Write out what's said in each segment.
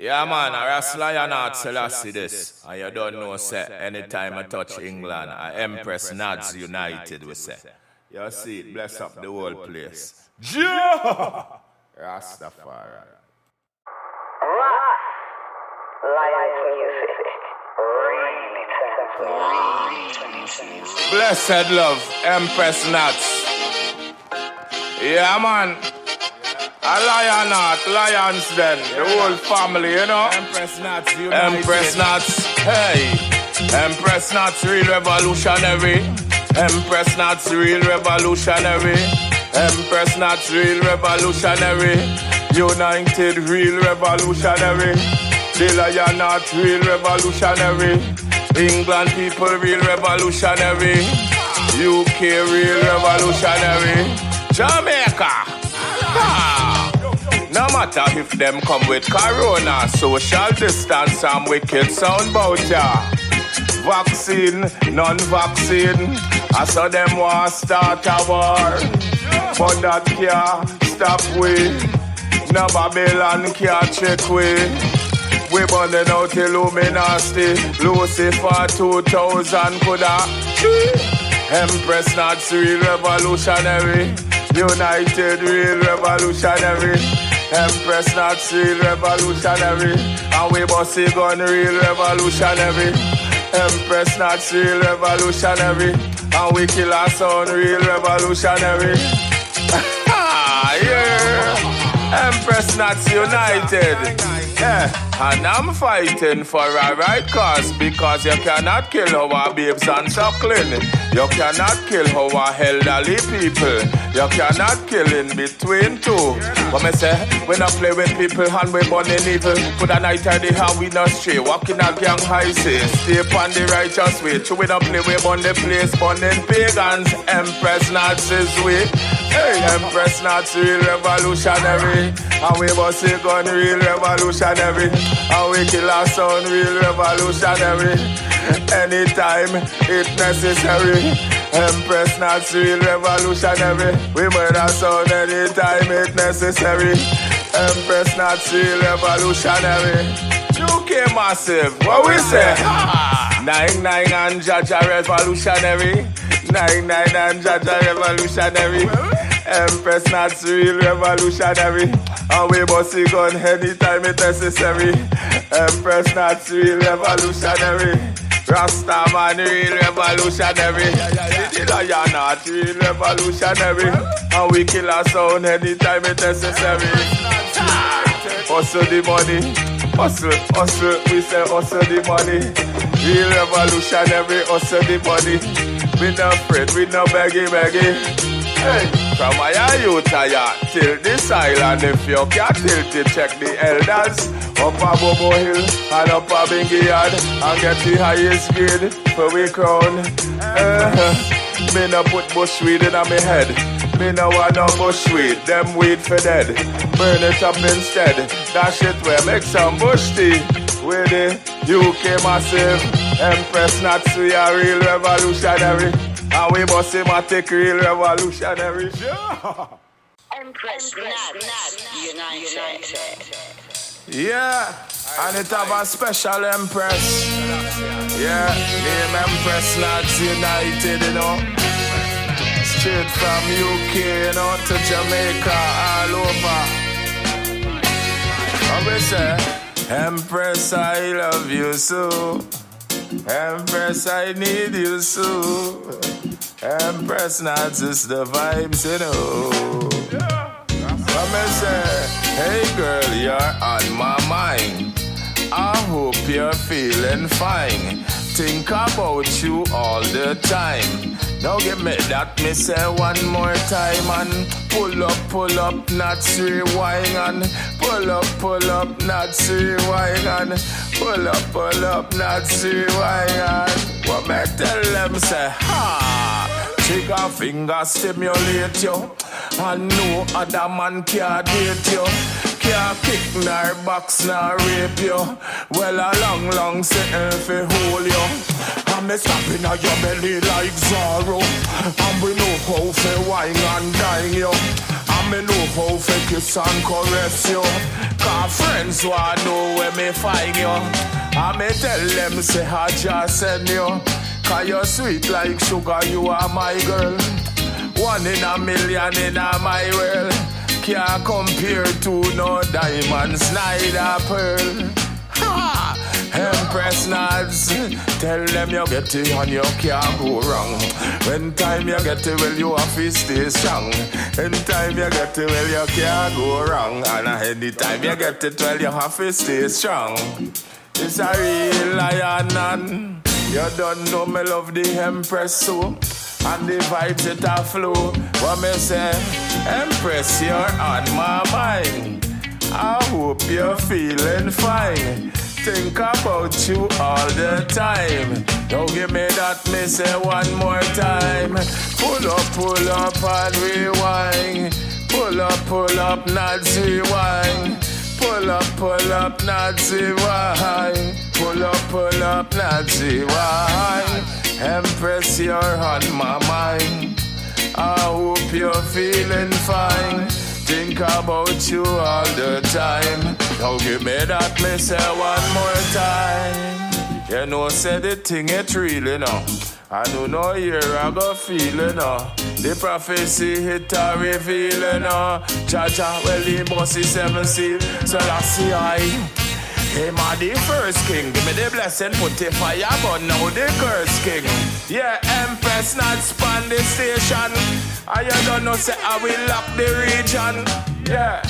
Yeah, man, I wrestle your Nadz till I see this. And you don't know, say, anytime I touch England, I Empress Nadz United, we say. You see it, bless up the whole place. Yeah! Rastafari. Blessed love, Empress Nadz. Yeah, man. A lion art, lions then, the whole family, you know. Empress Nadz United. Empress Nadz, hey. Empress Nadz real revolutionary. Empress Nadz real revolutionary. Empress Nadz real revolutionary. United real revolutionary. The lion art real revolutionary. England people real revolutionary. UK real revolutionary. Jamaica. No matter if them come with corona, social distance and wicked sound bout ya. Vaccine, non-vaccine, I saw them want start a war. But that can't stop we. No Babylon can't check we. We burning out Illuminati. Lucifer 2000 coulda. Empress Nadz real revolutionary. United real revolutionary. Empress Nadz real revolutionary. And we bust a gun real revolutionary. Empress Nadz real revolutionary. And we kill our son real revolutionary. Yeah. Empress Nadz United. Yeah. And I'm fighting for a right cause, because you cannot kill our babes and suckling. You cannot kill our elderly people. You cannot kill in between two. What me say? We not play with people and we burn in evil. Put a night or day and we not stray. Walking a gang high say. Stay upon the righteous way. True we not play, we burn the place. Burning pagans. Empress Nadz is way. Hey, Empress Nadz real revolutionary. And we bust a gun real revolutionary. And we kill our son real revolutionary. Anytime it necessary. Empress Nadz real revolutionary. We murder son anytime it necessary. Empress Nadz real revolutionary. UK massive, what we say? 9-9 and Jaja revolutionary. 9-9 and Jaja revolutionary. Empress Nadz real revolutionary. And we bust a gun anytime it necessary. Empress Nadz real revolutionary. Rasta man real revolutionary. The lion art real revolutionary. And we kill our sound anytime it necessary. Hustle the money. Hustle, hustle, we say hustle the money. Real revolutionary, hustle the money. We no afraid, we no beggy. Hey, from my youth till this island, if you can't tilt it, check the elders. Up a Bobo Hill and up a Bingy Yard and get the highest grade for we crown. Me no put bushweed in my head. Me no want no bushweed, them weed for dead. Burn it up instead. That shit will make some bush tea. With the UK massive. Empress Nadz, we are real revolutionary. And we must take real revolutionary. Empress Nadz United. Yeah, and it have a special Empress. Yeah, name Empress Nadz United, you know. Straight from UK, you know, to Jamaica, all over. How we say? Empress, I love you so. Empress, I need you so. Empress Nadz is the vibes, you know. What me say? Hey girl, you're on my mind. I hope you're feeling fine. Think about you all the time. Now give me that, me say one more time. And pull up, Nadz rewind. And pull up, Nadz rewind. And pull up, Nadz rewind. What me tell them say, ha! Trigger finger stimulate you. And no other man can date you. Can't kick nor box nor rape you. Well a long sitting for hold you. And me stopping at your belly like Zorro. And we know how to wine and dine you. And me know how fake kiss and caress you. Cause friends want know where me find you. I me tell them say I just send you. Cause you're sweet like sugar, you are my girl. 1 in a million in a my world. Can't compare to no diamonds, neither pearl. Ha! Empress Nadz, tell them you get it and you can't go wrong. When time you get it, well you have to stay strong. When time you get it, well you can't go wrong. And anytime you get it, well you have to stay strong. It's a real lion and you don't know me love the Empress so. And the vibes it a flow. What me say? Empress, you're on my mind. I hope you're feeling fine. Think about you all the time. Don't give me that, me say one more time. Pull up and rewind. Pull up, Nadz rewind. Pull up, Nadz rewind. Pull up, Nadz rewind. Empress, you're on my mind. I hope you're feeling fine. Think about you all the time. Now give me that, me say one more time. You know, say the thing it really now. I don't know here I go feeling now. The prophecy hit a revealing now. Jaja, well he must see 7 seals. So I see I. Him a the first king, give me the blessing, put the fire, but now the curse king. Yeah, Empress not span the station. I don't know say I will lock the region. Yeah,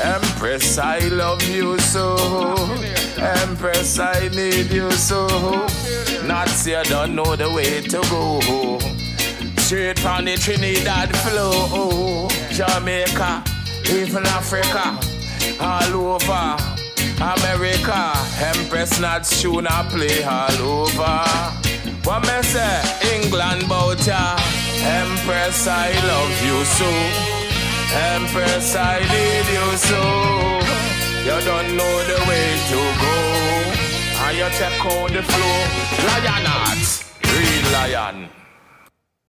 Empress I love you so. Empress I need you so. Nadz you don't know the way to go. Straight from the Trinidad flow. Jamaica, even Africa, all over America, Empress Nadz tune I play all over. What me say? England bout ya. Empress I love you so. Empress I need you so. You don't know the way to go. And you check out the flow. Lion Nadz, real lion.